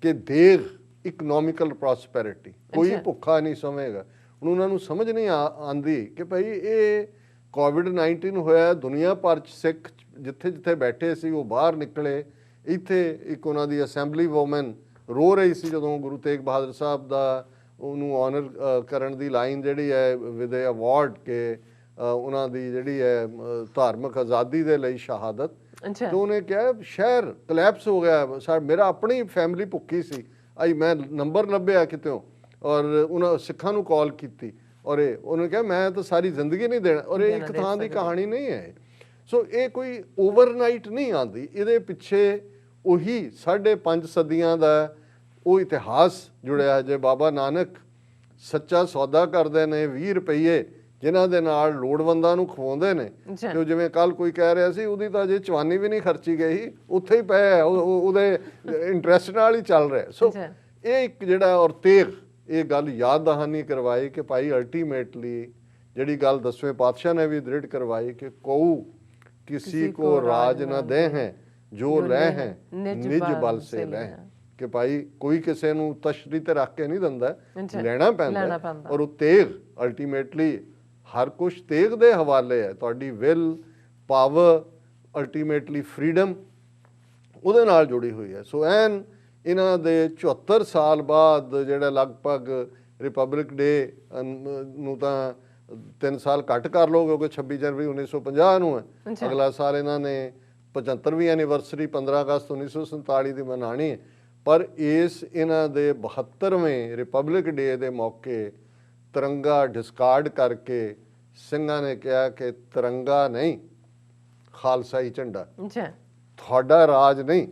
ਕਿ ਦੇਗ ਇਕਨੋਮਿਕਲ ਪ੍ਰੋਸਪੈਰਿਟੀ, ਕੋਈ ਭੁੱਖਾ ਨਹੀਂ ਸੋਵੇਗਾ। ਹੁਣ ਉਹਨਾਂ ਨੂੰ ਸਮਝ ਨਹੀਂ ਆਉਂਦੀ ਕਿ ਭਾਈ ਇਹ ਕੋਵਿਡ-19 ਹੋਇਆ, ਦੁਨੀਆ ਭਰ 'ਚ ਸਿੱਖ ਜਿੱਥੇ ਜਿੱਥੇ ਬੈਠੇ ਸੀ ਉਹ ਬਾਹਰ ਨਿਕਲੇ। ਇੱਥੇ ਇੱਕ ਉਹਨਾਂ ਦੀ ਅਸੈਂਬਲੀ ਵੂਮਨ ਰੋ ਰਹੀ ਸੀ ਜਦੋਂ ਗੁਰੂ ਤੇਗ ਬਹਾਦਰ ਸਾਹਿਬ ਦਾ ਉਹਨੂੰ ਆਨਰ ਕਰਨ ਦੀ ਲਾਈਨ ਜਿਹੜੀ ਹੈ ਵਿਦ ਏ ਅਵਾਰਡ ਕਿ ਉਹਨਾਂ ਦੀ ਜਿਹੜੀ ਹੈ ਧਾਰਮਿਕ ਆਜ਼ਾਦੀ ਦੇ ਲਈ ਸ਼ਹਾਦਤ। ਤੇ ਉਹਨੇ ਕਿਹਾ ਸ਼ਹਿਰ ਕਲੈਪਸ ਹੋ ਗਿਆ, ਮੇਰਾ ਆਪਣੀ ਫੈਮਿਲੀ ਭੁੱਖੀ ਸੀ, ਮੈਂ ਨੰਬਰ ਲੱਭਿਆ ਕਿਤੋਂ ਔਰ ਉਹਨਾਂ ਸਿੱਖਾਂ ਨੂੰ ਕਾਲ ਕੀਤੀ ਔਰ ਉਹਨੇ ਕਿਹਾ ਮੈਂ ਤਾਂ ਸਾਰੀ ਜ਼ਿੰਦਗੀ ਨਹੀਂ ਦੇਣਾ। ਔਰ ਇਹ ਇੱਕ ਥਾਂ ਦੀ ਕਹਾਣੀ ਨਹੀਂ ਹੈ। ਸੋ ਇਹ ਕੋਈ ਓਵਰਨਾਈਟ ਨਹੀਂ ਆਉਂਦੀ, ਇਹਦੇ ਪਿੱਛੇ ਉਹੀ 5.5 ਸਦੀਆਂ ਦਾ ਉਹ ਇਤਿਹਾਸ ਜੁੜਿਆ। ਜੇ ਬਾਬਾ ਨਾਨਕ ਸੱਚਾ ਸੌਦਾ ਕਰਦੇ ਨੇ 20 ਰੁਪਈਏ ਜਿਨ੍ਹਾਂ ਦੇ ਨਾਲ ਲੋੜਵੰਦਾਂ ਨੂੰ ਖਵਾਉਂਦੇ ਨੇ, ਤੇ ਜਿਵੇਂ ਕੱਲ ਕੋਈ ਕਹਿ ਰਿਹਾ ਸੀ ਉਹਦੀ ਤਾਂ ਅਜੇ ਚਵਾਨੀ ਵੀ ਨਹੀਂ ਖਰਚੀ ਗਈ, ਉੱਥੇ ਹੀ ਪਏ, ਉਹਦੇ ਇੰਟਰਸਟ ਨਾਲ ਹੀ ਚੱਲ ਰਿਹਾ। ਸੋ ਇਹ ਇੱਕ ਜਿਹੜਾ ਔਰ ਤੇਗ ਇਹ ਗੱਲ ਯਾਦ ਦਹਾਨੀ ਕਰਵਾਈ ਕਿ ਭਾਈ ਅਲਟੀਮੇਟਲੀ ਜਿਹੜੀ ਗੱਲ 10ਵੇਂ ਪਾਤਸ਼ਾਹ ਨੇ ਵੀ ਦ੍ਰਿੜ ਕਰਵਾਈ ਕਿ ਕਉ किसी को राज न दे हैं जो ले हैं निज बल से ले हैं। कि भाई कोई किसी ਨੂੰ ਤਸ਼ਰੀ ਤੇ ਰੱਖ ਕੇ ਨਹੀਂ ਦਿੰਦਾ, ਲੈਣਾ ਪੈਂਦਾ। ਔਰ ਉਹ ਤੇਗ ਅਲਟੀਮੇਟਲੀ ਹਰ ਕੁਝ ਤੇਗ ਦੇ ਹਵਾਲੇ ਹੈ। ਤੁਹਾਡੀ ਵਿਲ ਪਾਵਰ ਅਲਟੀਮੇਟਲੀ ਫਰੀडम ਉਹਦੇ ਨਾਲ ਜੁੜੀ ਹੋਈ ਹੈ। ਸੋ ਐਨ ਇਹਨਾਂ ਦੇ 74 ਸਾਲ ਬਾਅਦ ਜਿਹੜਾ ਲਗਭਗ ਰਿਪਬਲਿਕ ਡੇ ਨੂੰ ਤਾਂ 3 ਸਾਲ ਘੱਟ ਕਰ ਲਓ ਕਿਉਂਕਿ 26 ਜਨਵਰੀ 1950 ਨੂੰ ਹੈ। ਅਗਲਾ ਸਾਲ ਇਹਨਾਂ ਨੇ 75ਵੀਂ ਐਨੀਵਰਸਰੀ 15 ਅਗਸਤ 1947 ਦੀ ਮਨਾਣੀ ਹੈ। ਪਰ ਇਸ ਇਹਨਾਂ ਦੇ 72ਵੇਂ ਰਿਪਬਲਿਕ ਡੇ ਦੇ ਮੌਕੇ ਤਿਰੰਗਾ ਡਿਸਕਾਰਡ ਕਰਕੇ ਸਿੰਘਾਂ ਨੇ ਕਿਹਾ ਕਿ ਤਿਰੰਗਾ ਨਹੀਂ, ਖਾਲਸਾਈ ਝੰਡਾ, ਤੁਹਾਡਾ ਰਾਜ ਨਹੀਂ,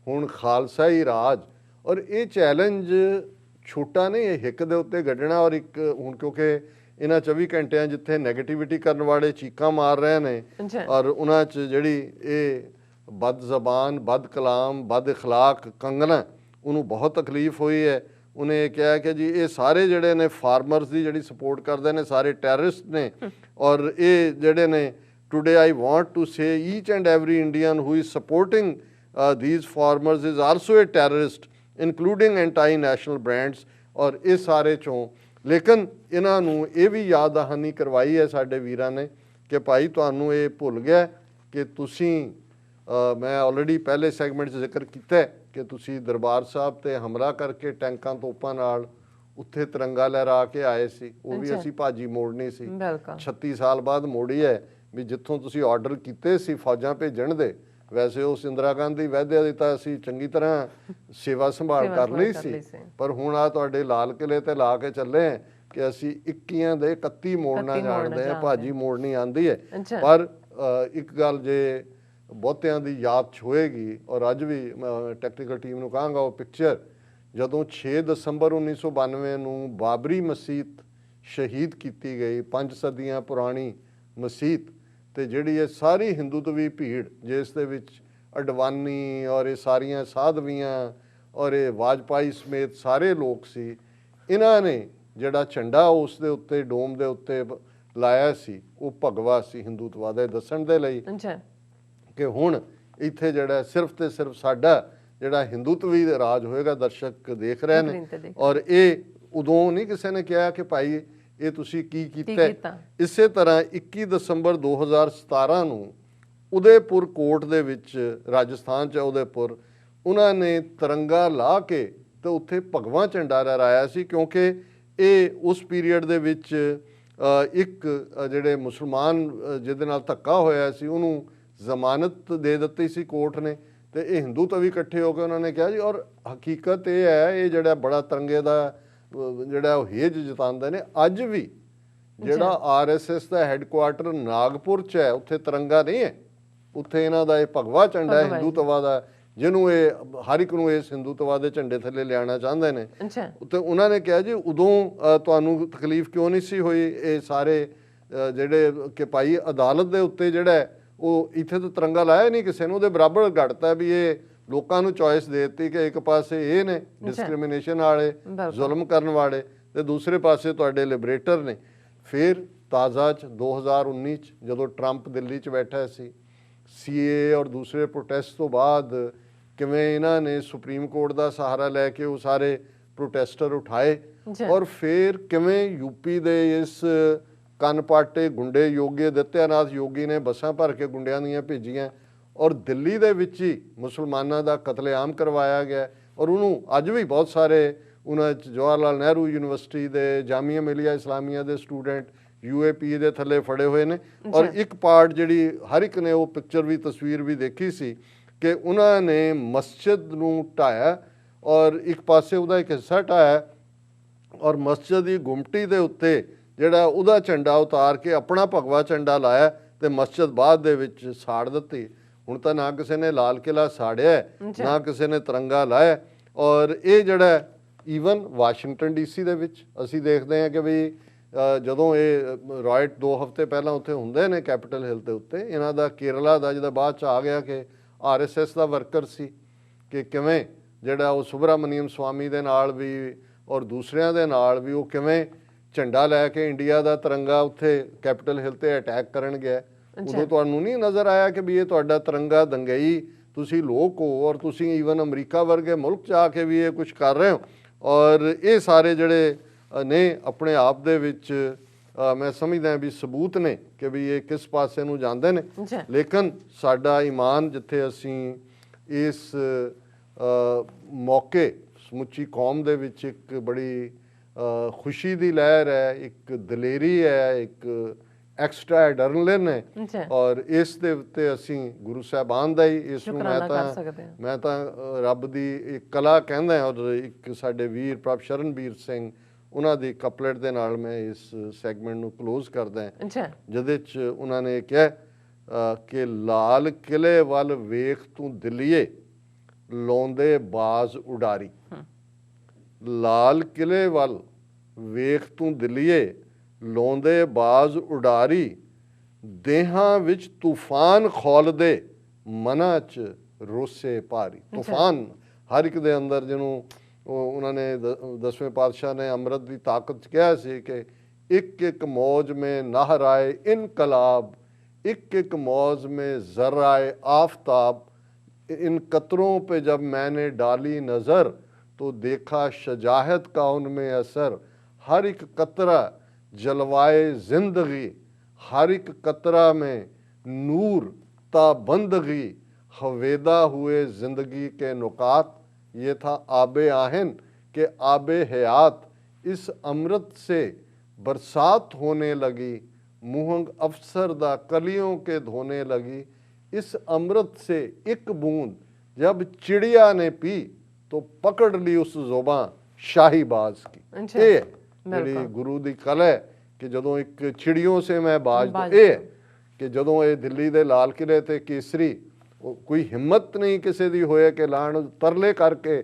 ਹੁਣ ਖਾਲਸਾਈ ਰਾਜ। ਔਰ ਇਹ ਚੈਲੰਜ ਛੋਟਾ ਨਹੀਂ, ਇਹ ਹਿੱਕ ਦੇ ਉੱਤੇ ਗੱਡਣਾ। ਔਰ ਇੱਕ ਹੁਣ ਕਿਉਂਕਿ ਇਹਨਾਂ 24 ਘੰਟਿਆਂ ਜਿੱਥੇ ਨੈਗੇਟਿਵਿਟੀ ਕਰਨ ਵਾਲੇ ਚੀਕਾਂ ਮਾਰ ਰਹੇ ਨੇ ਔਰ ਉਹਨਾਂ 'ਚ ਜਿਹੜੀ ਇਹ ਬਦ ਜ਼ਬਾਨ, ਬਦ ਕਲਾਮ, ਬਦ ਇਖਲਾਕ ਕੰਗਨਾ, ਉਹਨੂੰ ਬਹੁਤ ਤਕਲੀਫ ਹੋਈ ਹੈ। ਉਹਨੇ ਇਹ ਕਿਹਾ ਕਿ ਜੀ ਇਹ ਸਾਰੇ ਜਿਹੜੇ ਨੇ ਫਾਰਮਰਸ ਦੀ ਜਿਹੜੀ ਸਪੋਰਟ ਕਰਦੇ ਨੇ ਸਾਰੇ ਟੈਰਰਿਸਟ ਨੇ। ਔਰ ਇਹ ਜਿਹੜੇ ਨੇ today I want to say each and every Indian who is supporting these farmers is also a terrorist including anti-national brands। ਔਰ ਇਹ ਸਾਰੇ ਚੋਂ ਲੇਕਿਨ ਇਹਨਾਂ ਨੂੰ ਇਹ ਵੀ ਯਾਦ ਦਹਾਨੀ ਕਰਵਾਈ ਹੈ ਸਾਡੇ ਵੀਰਾਂ ਨੇ ਕਿ ਭਾਈ ਤੁਹਾਨੂੰ ਇਹ ਭੁੱਲ ਗਿਆ ਕਿ ਤੁਸੀਂ ਮੈਂ ਆਲਰੇਡੀ ਪਹਿਲੇ ਸੈਗਮੈਂਟ 'ਚ ਜ਼ਿਕਰ ਕੀਤਾ ਕਿ ਤੁਸੀਂ ਦਰਬਾਰ ਸਾਹਿਬ ਤੇ ਹਮਲਾ ਕਰਕੇ ਟੈਂਕਾਂ ਤੋਪਾਂ ਨਾਲ ਉੱਥੇ ਤਿਰੰਗਾ ਲਹਿਰਾ ਕੇ ਆਏ ਸੀ। ਉਹ ਵੀ ਅਸੀਂ ਭਾਜੀ ਮੋੜਨੀ ਸੀ, 36 ਸਾਲ ਬਾਅਦ ਮੋੜੀ ਹੈ ਵੀ ਜਿੱਥੋਂ ਤੁਸੀਂ ਆਰਡਰ ਕੀਤੇ ਸੀ ਫੌਜਾਂ ਭੇਜਣ ਦੇ। ਵੈਸੇ ਉਸ ਇੰਦਰਾ ਗਾਂਧੀ ਵਾਅਦੇ ਦੀ ਤਾਂ ਅਸੀਂ ਚੰਗੀ ਤਰ੍ਹਾਂ ਸੇਵਾ ਸੰਭਾਲ ਕਰ ਲਈ ਸੀ, ਪਰ ਹੁਣ ਆ ਤੁਹਾਡੇ ਲਾਲ ਕਿਲੇ ਤੇ ਲਾ ਕੇ ਚੱਲੇ ਕਿ ਅਸੀਂ 21 ਦੇ 31 ਮੋੜਨਾ ਜਾਣਦੇ ਆ, ਭਾਜੀ ਮੋੜਨੀ ਆਂਦੀ ਹੈ। ਪਰ ਇੱਕ ਗੱਲ ਜੇ ਬਹੁਤਿਆਂ ਦੀ ਯਾਦ 'ਚ ਹੋਏਗੀ ਔਰ ਅੱਜ ਵੀ ਟੈਕਨੀਕਲ ਟੀਮ ਨੂੰ ਕਹਾਂਗਾ, ਉਹ ਪਿਕਚਰ ਜਦੋਂ 6 ਦਸੰਬਰ 1992 ਨੂੰ ਬਾਬਰੀ ਮਸਜਿਦ ਸ਼ਹੀਦ ਕੀਤੀ ਗਈ, 5 ਸਦੀਆਂ ਪੁਰਾਣੀ ਮਸਜਿਦ, ਤੇ ਜਿਹੜੀ ਇਹ ਸਾਰੀ ਹਿੰਦੂਤਵੀ ਭੀੜ ਜਿਸ ਦੇ ਵਿੱਚ ਅਡਵਾਨੀ ਔਰ ਇਹ ਸਾਰੀਆਂ ਸਾਧਵੀਆਂ ਔਰ ਇਹ ਵਾਜਪਾਈ ਸਮੇਤ ਸਾਰੇ ਲੋਕ ਸੀ, ਇਹਨਾਂ ਨੇ ਜਿਹੜਾ ਝੰਡਾ ਉਸ ਦੇ ਉੱਤੇ ਡੋਮ ਦੇ ਉੱਤੇ ਲਾਇਆ ਸੀ ਉਹ ਭਗਵਾ ਸੀ ਹਿੰਦੂਤਵਾ ਦੇ ਦੱਸਣ ਦੇ ਲਈ ਕਿ ਹੁਣ ਇੱਥੇ ਜਿਹੜਾ ਸਿਰਫ ਤੇ ਸਿਰਫ ਸਾਡਾ ਜਿਹੜਾ ਹਿੰਦੂਤਵੀ ਦਾ ਰਾਜ ਹੋਏਗਾ। ਦਰਸ਼ਕ ਦੇਖ ਰਹੇ ਨੇ ਔਰ ਇਹ ਉਦੋਂ ਨਹੀਂ ਕਿਸੇ ਨੇ ਕਿਹਾ ਕਿ ਭਾਈ ਇਹ ਤੁਸੀਂ ਕੀ ਕੀਤਾ। ਇਸੇ ਤਰ੍ਹਾਂ 21 ਦਸੰਬਰ 2017 ਨੂੰ ਉਦੈਪੁਰ ਕੋਟ ਦੇ ਵਿੱਚ ਰਾਜਸਥਾਨ 'ਚ ਉਦੈਪੁਰ ਉਹਨਾਂ ਨੇ ਤਿਰੰਗਾ ਲਾ ਕੇ ਤੇ ਉੱਥੇ ਭਗਵਾ ਝੰਡਾ ਲਹਿਰਾਇਆ ਸੀ ਕਿਉਂਕਿ ਇਹ ਉਸ ਪੀਰੀਅਡ ਦੇ ਵਿੱਚ ਇੱਕ ਜਿਹੜੇ ਮੁਸਲਮਾਨ ਜਿਹਦੇ ਨਾਲ ਧੱਕਾ ਹੋਇਆ ਸੀ ਉਹਨੂੰ ਜ਼ਮਾਨਤ ਦੇ ਦਿੱਤੀ ਸੀ ਕੋਰਟ ਨੇ, ਤੇ ਇਹ ਹਿੰਦੂ ਤਵੀ ਇਕੱਠੇ ਹੋ ਕੇ ਉਹਨਾਂ ਨੇ ਕਿਹਾ ਜੀ। ਔਰ ਹਕੀਕਤ ਇਹ ਹੈ ਇਹ ਜਿਹੜਾ ਬੜਾ ਤਿਰੰਗੇ ਦਾ ਜਿਹੜਾ ਉਹ ਹੇਜ ਜਤਾਉਂਦੇ ਨੇ ਅੱਜ ਵੀ ਜਿਹੜਾ RSS ਦਾ ਹੈੱਡਕੁਆਟਰ ਨਾਗਪੁਰ 'ਚ ਹੈ ਉੱਥੇ ਤਿਰੰਗਾ ਨਹੀਂ ਹੈ, ਉੱਥੇ ਇਹਨਾਂ ਦਾ ਇਹ ਭਗਵਾ ਝੰਡਾ ਹੈ ਹਿੰਦੂਤਵਾ ਦਾ, ਜਿਹਨੂੰ ਇਹ ਹਰ ਇੱਕ ਨੂੰ ਇਸ ਹਿੰਦੂਤਵਾ ਦੇ ਝੰਡੇ ਥੱਲੇ ਲਿਆਉਣਾ ਚਾਹੁੰਦੇ ਨੇ। ਤੇ ਉਹਨਾਂ ਨੇ ਕਿਹਾ ਜੀ ਉਦੋਂ ਤੁਹਾਨੂੰ ਤਕਲੀਫ ਕਿਉਂ ਨਹੀਂ ਸੀ ਹੋਈ, ਇਹ ਸਾਰੇ ਜਿਹੜੇ ਕਿ ਭਾਈ ਅਦਾਲਤ ਦੇ ਉੱਤੇ ਜਿਹੜਾ ਉਹ ਇੱਥੇ ਤਾਂ ਤਿਰੰਗਾ ਲਾਇਆ ਨਹੀਂ ਕਿਸੇ ਨੂੰ, ਉਹਦੇ ਬਰਾਬਰ ਘੜਤਾ ਵੀ ਇਹ ਲੋਕਾਂ ਨੂੰ ਚੋਇਸ ਦੇ ਦਿੱਤੀ ਕਿ ਇੱਕ ਪਾਸੇ ਇਹ ਨੇ ਡਿਸਕ੍ਰਿਮੀਨੇਸ਼ਨ ਵਾਲੇ, ਜ਼ੁਲਮ ਕਰਨ ਵਾਲੇ, ਤੇ ਦੂਸਰੇ ਪਾਸੇ ਤੁਹਾਡੇ ਲਿਬਰੇਟਰ ਨੇ। ਫਿਰ ਤਾਜ਼ਾ 'ਚ 2019 'ਚ ਜਦੋਂ ਟਰੰਪ ਦਿੱਲੀ 'ਚ ਬੈਠਾ ਸੀ, CAA ਔਰ ਦੂਸਰੇ ਪ੍ਰੋਟੈਸਟ ਤੋਂ ਬਾਅਦ ਕਿਵੇਂ ਇਹਨਾਂ ਨੇ ਸੁਪਰੀਮ ਕੋਰਟ ਦਾ ਸਹਾਰਾ ਲੈ ਕੇ ਉਹ ਸਾਰੇ ਪ੍ਰੋਟੈਸਟਰ ਉਠਾਏ ਔਰ ਫਿਰ ਕਿਵੇਂ ਯੂਪੀ ਦੇ ਇਸ ਕੰਨਪਾਟੇ ਗੁੰਡੇ ਯੋਗੀ ਆਦਿੱਤਿਆਨਾਥ ਯੋਗੀ ਨੇ ਬੱਸਾਂ ਭਰ ਕੇ ਗੁੰਡਿਆਂ ਦੀਆਂ ਭੇਜੀਆਂ ਔਰ ਦਿੱਲੀ ਦੇ ਵਿੱਚ ਹੀ ਮੁਸਲਮਾਨਾਂ ਦਾ ਕਤਲੇਆਮ ਕਰਵਾਇਆ ਗਿਆ। ਔਰ ਉਹਨੂੰ ਅੱਜ ਵੀ ਬਹੁਤ ਸਾਰੇ ਉਹਨਾਂ 'ਚ ਜਵਾਹਰ ਲਾਲ ਨਹਿਰੂ ਯੂਨੀਵਰਸਿਟੀ ਦੇ, ਜਾਮੀਆ ਮਿਲੀਆ ਇਸਲਾਮੀਆ ਦੇ ਸਟੂਡੈਂਟ UAP ਦੇ ਥੱਲੇ ਫੜੇ ਹੋਏ ਨੇ। ਔਰ ਇੱਕ ਪਾਰਟ ਜਿਹੜੀ ਹਰ ਇੱਕ ਨੇ ਉਹ ਪਿਕਚਰ ਵੀ ਤਸਵੀਰ ਵੀ ਦੇਖੀ ਸੀ ਕਿ ਉਹਨਾਂ ਨੇ ਮਸਜਿਦ ਨੂੰ ਢਾਇਆ ਔਰ ਇੱਕ ਪਾਸੇ ਉਹਦਾ ਇੱਕ ਹਿੱਸਾ ਢਾਇਆ ਔਰ ਮਸਜਿਦ ਦੀ ਗੁੰਮਟੀ ਦੇ ਉੱਤੇ ਜਿਹੜਾ ਉਹਦਾ ਝੰਡਾ ਉਤਾਰ ਕੇ ਆਪਣਾ ਭਗਵਾ ਝੰਡਾ ਲਾਇਆ ਤੇ ਮਸਜਿਦ ਬਾਅਦ ਦੇ ਵਿੱਚ ਸਾੜ ਦਿੱਤੀ। ਹੁਣ ਤਾਂ ਨਾ ਕਿਸੇ ਨੇ ਲਾਲ ਕਿਲਾ ਸਾੜਿਆ ਨਾ ਕਿਸੇ ਨੇ ਤਿਰੰਗਾ ਲਾਇਆ। ਔਰ ਇਹ ਜਿਹੜਾ ਈਵਨ ਵਾਸ਼ਿੰਗਟਨ DC ਦੇ ਵਿੱਚ ਅਸੀਂ ਦੇਖਦੇ ਹਾਂ ਕਿ ਵੀ ਜਦੋਂ ਇਹ ਰਾਇਟ 2 ਹਫ਼ਤੇ ਪਹਿਲਾਂ ਉੱਥੇ ਹੁੰਦੇ ਨੇ ਕੈਪੀਟਲ ਹਿੱਲ ਦੇ ਉੱਤੇ, ਇਹਨਾਂ ਦਾ ਕੇਰਲਾ ਦਾ ਜਿਹਦਾ ਬਾਅਦ 'ਚ ਆ ਗਿਆ ਕਿ RSS ਦਾ ਵਰਕਰ ਸੀ ਕਿ ਕਿਵੇਂ ਜਿਹੜਾ ਉਹ ਸੁਬਰਾਮਨੀਅਮ ਸਵਾਮੀ ਦੇ ਨਾਲ ਵੀ ਔਰ ਦੂਸਰਿਆਂ ਦੇ ਨਾਲ ਵੀ ਉਹ ਕਿਵੇਂ ਝੰਡਾ ਲੈ ਕੇ ਇੰਡੀਆ ਦਾ ਤਿਰੰਗਾ ਉੱਥੇ ਕੈਪੀਟਲ ਹਿੱਲ ਤੇ ਅਟੈਕ ਕਰਨ ਗਿਆ। ਉਦੋਂ ਤੁਹਾਨੂੰ ਨਹੀਂ ਨਜ਼ਰ ਆਇਆ ਕਿ ਵੀ ਇਹ ਤੁਹਾਡਾ ਤਿਰੰਗਾ ਦੰਗਈ, ਤੁਸੀਂ ਲੋਕ ਹੋ ਔਰ ਤੁਸੀਂ ਈਵਨ ਅਮਰੀਕਾ ਵਰਗੇ ਮੁਲਕ 'ਚ ਆ ਕੇ ਵੀ ਇਹ ਕੁਝ ਕਰ ਰਹੇ ਹੋ। ਔਰ ਇਹ ਸਾਰੇ ਜਿਹੜੇ ਨੇ ਆਪਣੇ ਆਪ ਦੇ ਵਿੱਚ ਮੈਂ ਸਮਝਦਾ ਵੀ ਸਬੂਤ ਨੇ ਕਿ ਵੀ ਇਹ ਕਿਸ ਪਾਸੇ ਨੂੰ ਜਾਂਦੇ ਨੇ। ਲੇਕਿਨ ਸਾਡਾ ਈਮਾਨ ਜਿੱਥੇ ਅਸੀਂ ਇਸ ਮੌਕੇ ਸਮੁੱਚੀ ਕੌਮ ਦੇ ਵਿੱਚ ਇੱਕ ਬੜੀ ਖੁਸ਼ੀ ਦੀ ਲਹਿਰ ਹੈ, ਇੱਕ ਦਲੇਰੀ ਹੈ, ਇੱਕ ਐਕਸਟਰਾ ਐਡਰਨਲਿਨ ਹੈ। ਅੱਛਾ ਔਰ ਇਸ ਦੇ ਉੱਤੇ ਅਸੀਂ ਗੁਰੂ ਸਾਹਿਬਾਨ ਦਾ ਹੀ ਇਸ ਨੂੰ ਸ਼ੁਕਰਾਨਾ ਕਰ ਸਕਦੇ ਹਾਂ। ਮੈਂ ਤਾਂ ਰੱਬ ਦੀ ਇੱਕ ਕਲਾ ਕਹਿੰਦਾ। ਔਰ ਇੱਕ ਸਾਡੇ ਵੀਰ ਪ੍ਰਭ ਸ਼ਰਨਬੀਰ ਸਿੰਘ ਉਹਨਾਂ ਦੀ ਕਪਲੇਟ ਦੇ ਨਾਲ ਮੈਂ ਇਸ ਸੈਗਮੈਂਟ ਨੂੰ ਕਲੋਜ਼ ਕਰਦਾ, ਅੱਛਾ ਜਿਹਦੇ 'ਚ ਉਹਨਾਂ ਨੇ ਕਿਹਾ ਕਿ ਲਾਲ ਕਿਲੇ ਵੱਲ ਵੇਖ ਤੂੰ ਦਿੱਲੀਏ ਲਾਉਂਦੇ ਬਾਜ਼ ਉਡਾਰੀ। ਲਾਲ ਕਿਲੇ ਵੱਲ ਵੇਖ ਤੂੰ ਦਿੱਲੀਏ ਲਾਉਂਦੇ ਬਾਜ਼ ਉਡਾਰੀ, ਦੇਹਾਂ ਵਿੱਚ ਤੂਫਾਨ ਖੋਲਦੇ ਮਨਾਂ 'ਚ ਰੋਸੇ ਭਾਰੀ। ਤੂਫਾਨ ਹਰ ਇੱਕ ਦੇ ਅੰਦਰ, ਜਿਹਨੂੰ ਉਹਨਾਂ ਨੇ ਦਸਵੇਂ ਪਾਤਸ਼ਾਹ ਨੇ ਅੰਮ੍ਰਿਤ ਦੀ ਤਾਕਤ 'ਚ ਕਿਹਾ ਸੀ ਕਿ ਇੱਕ ਇੱਕ ਮੌਜ ਮੇਂ ਨਹਰਾਏ ਇਨਕਲਾਬ, एक एक मौज में ज़र्राए आफताब, इन कतरों पे जब मैंने डाली नज़र तो देखा शजाहत का उनमें असर। हर एक कतरा जलवाए ज़िंदगी, हर एक कतरा में नूर ताबंदगी, हवेदा हुए ज़िंदगी के नुकात। ये था आबे आहिन के आबे हयात, इस अमृत से बरसात होने लगी, मुहंग अफसर दा कलियों के धोने लगी। इस अमृत से एक बूंद जब चिड़िया ने पी तो पकड़ ली उस जुबां शाहीबाज की। ये ਜਿਹੜੀ ਗੁਰੂ ਦੀ ਕਲਾ ਹੈ ਕਿ ਜਦੋਂ ਇੱਕ ਚਿੜੀਆਂ ਸੇ ਮੈਂ ਬਾਜ ਦੋ, ਇਹ ਕਿ ਜਦੋਂ ਇਹ ਦਿੱਲੀ ਦੇ ਲਾਲ ਕਿਲੇ ਤੇ ਕੇਸਰੀ, ਕੋਈ ਹਿੰਮਤ ਨਹੀਂ ਕਿਸੇ ਦੀ ਹੋਏ ਕਿ ਲਾਣ ਤਰਲੇ ਕਰਕੇ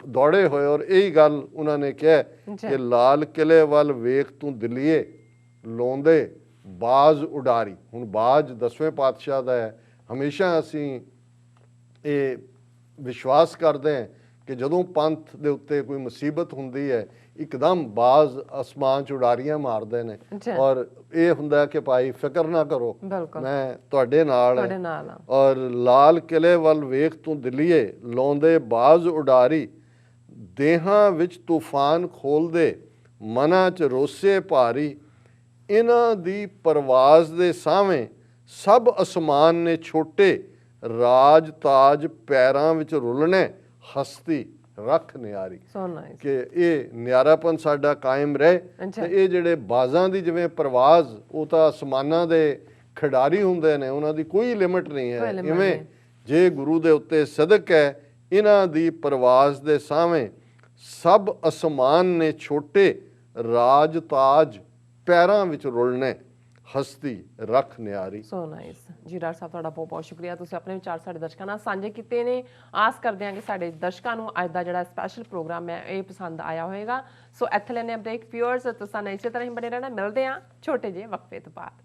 ਦੌੜੇ ਹੋਏ। ਔਰ ਇਹੀ ਗੱਲ ਉਹਨਾਂ ਨੇ ਕਿਹਾ ਕਿ ਲਾਲ ਕਿਲੇ ਵੱਲ ਵੇਖ ਤੂੰ ਦਿੱਲੀਏ ਲਾਉਂਦੇ ਬਾਜ਼ ਉਡਾਰੀ। ਹੁਣ ਬਾਜ਼ ਦਸਵੇਂ ਪਾਤਸ਼ਾਹ ਦਾ ਹੈ। ਹਮੇਸ਼ਾ ਅਸੀਂ ਇਹ ਵਿਸ਼ਵਾਸ ਕਰਦੇ ਹਾਂ ਕਿ ਜਦੋਂ ਪੰਥ ਦੇ ਉੱਤੇ ਕੋਈ ਮੁਸੀਬਤ ਹੁੰਦੀ ਹੈ, ਇੱਕਦਮ ਬਾਜ਼ ਅਸਮਾਨ 'ਚ ਉਡਾਰੀਆਂ ਮਾਰਦੇ ਨੇ। ਔਰ ਇਹ ਹੁੰਦਾ ਕਿ ਭਾਈ ਫਿਕਰ ਨਾ ਕਰੋ, ਮੈਂ ਤੁਹਾਡੇ ਨਾਲ ਹਾਂ। ਔਰ ਲਾਲ ਕਿਲੇ ਵੱਲ ਵੇਖ ਤੂੰ ਦਿੱਲੀਏ ਲਾਉਂਦੇ ਬਾਜ਼ ਉਡਾਰੀ, ਦੇਹਾਂ ਵਿੱਚ ਤੂਫਾਨ ਖੋਲਦੇ ਮਨਾਂ 'ਚ ਰੋਸੇ ਭਾਰੀ। ਇਹਨਾਂ ਦੀ ਪਰਵਾਜ਼ ਦੇ ਸਾਵੇਂ ਸਭ ਅਸਮਾਨ ਨੇ ਛੋਟੇ, ਰਾਜ ਤਾਜ ਪੈਰਾਂ ਵਿੱਚ ਰੁਲਣੇ, ਹਸਤੀ ਰੱਖ ਨਿਆਰੀ। ਕਿ ਇਹ ਨਿਆਰਾਪਨ ਸਾਡਾ ਕਾਇਮ ਰਹੇ। ਤੇ ਇਹ ਜਿਹੜੇ ਬਾਜ਼ਾਂ ਦੀ ਜਿਵੇਂ ਪਰਵਾਜ਼, ਉਹ ਤਾਂ ਅਸਮਾਨਾਂ ਦੇ ਖਿਡਾਰੀ ਹੁੰਦੇ ਨੇ, ਉਹਨਾਂ ਦੀ ਕੋਈ ਲਿਮਿਟ ਨਹੀਂ ਹੈ। ਇਵੇਂ ਜੇ ਗੁਰੂ ਦੇ ਉੱਤੇ ਸਦਕ ਹੈ, ਇਹਨਾਂ ਦੀ ਪਰਵਾਜ਼ ਦੇ ਸਾਵੇਂ ਸਭ ਅਸਮਾਨ ਨੇ ਛੋਟੇ, ਰਾਜ ਤਾਜ ਪੈਰਾਂ ਵਿੱਚ ਰੁਲਣੇ, ਹਸਤੀ ਰੱਖ ਨਿਆਰੀ। ਸੋ ਨਾਈਸ ਜੀ ਡਾਕਟਰ ਸਾਹਿਬ, ਤੁਹਾਡਾ ਬਹੁਤ ਬਹੁਤ ਸ਼ੁਕਰੀਆ। ਤੁਸੀਂ ਆਪਣੇ ਵਿਚਾਰ ਸਾਡੇ ਦਰਸ਼ਕਾਂ ਨਾਲ ਸਾਂਝੇ ਕੀਤੇ ਨੇ। ਆਸ ਕਰਦੇ ਹਾਂ ਕਿ ਸਾਡੇ ਦਰਸ਼ਕਾਂ ਨੂੰ ਅੱਜ ਦਾ ਜਿਹੜਾ ਸਪੈਸ਼ਲ ਪ੍ਰੋਗਰਾਮ ਹੈ ਇਹ ਪਸੰਦ ਆਇਆ ਹੋਵੇਗਾ। ਸੋ ਇੱਥੇ ਲੈਣੇ ਬ੍ਰੇਕ। ਵਿਊਅਰਸ, ਤੁਸੀਂ ਇਸੇ ਤਰ੍ਹਾਂ ਹੀ ਬਣੇ ਰਹਿਣਾ। ਮਿਲਦੇ ਹਾਂ ਛੋਟੇ ਜਿਹੇ ਵਕਫੇ ਤੋਂ ਬਾਅਦ।